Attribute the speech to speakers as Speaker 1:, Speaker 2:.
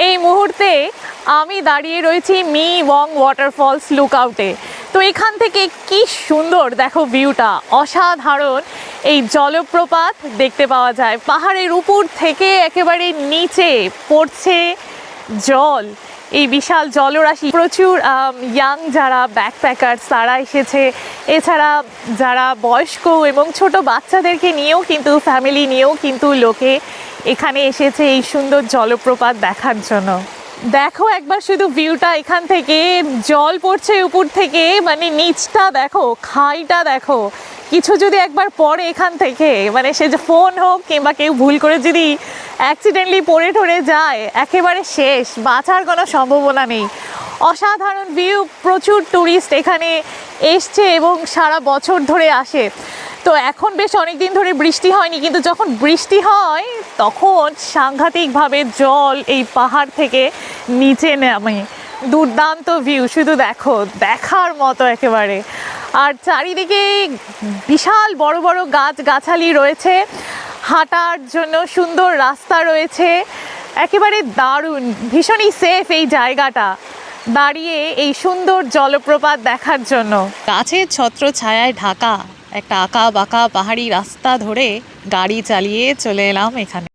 Speaker 1: এই মুহূর্তে আমি দাঁড়িয়ে রয়েছি মি ওয়াং ওয়াটারফলস লুকআউটে। তো এখান থেকে কি সুন্দর দেখো ভিউটা, অসাধারণ এই জলপ্রপাত দেখতে পাওয়া যায়। পাহাড়ের উপর থেকে একেবারে নিচে পড়ছে জল, এই বিশাল জলরাশি। প্রচুর ইয়াং যারা ব্যাকপ্যাকার্স তারা এসেছে, এছাড়া যারা বয়স্ক এবং ছোট বাচ্চাদেরকে নিয়েও কিন্তু, ফ্যামিলি নিয়েও কিন্তু লোকে এখানে এসেছে এই সুন্দর জলপ্রপাত দেখার জন্য। দেখো একবার শুধু ভিউটা, এখান থেকে জল পড়ছে উপর থেকে, মানে নিচটা দেখো, খাইটা দেখো। কিছু যদি একবার পড়ে এখান থেকে, মানে সে যে ফোন হোক কিংবা কেউ ভুল করে যদি অ্যাক্সিডেন্টলি পড়ে টরে যায়, একেবারে শেষ, বাঁচার কোনো সম্ভাবনা নেই। অসাধারণ ভিউ, প্রচুর ট্যুরিস্ট এখানে এসছে এবং সারা বছর ধরে আসে। তো এখন বেশ অনেক দিন ধরে বৃষ্টি হয়নি, কিন্তু যখন বৃষ্টি হয় তখন সাংঘাতিকভাবে জল এই পাহাড় থেকে নিচে নামে। দুর্দান্ত ভিউ, শুধু দেখো, দেখার মতো একেবারে। আর চারিদিকে বিশাল বড় বড় গাছগাছালি রয়েছে, হাঁটার জন্য সুন্দর রাস্তা রয়েছে, একেবারে দারুণ, ভীষণই সেফ এই জায়গাটা দাঁড়িয়ে এই সুন্দর জলপ্রপাত দেখার জন্য। গাছের ছত্র ছায়ায় ঢাকা একটা আঁকা বাঁকা পাহাড়ি রাস্তা ধরে গাড়ি চালিয়ে চলে এলাম এখানে।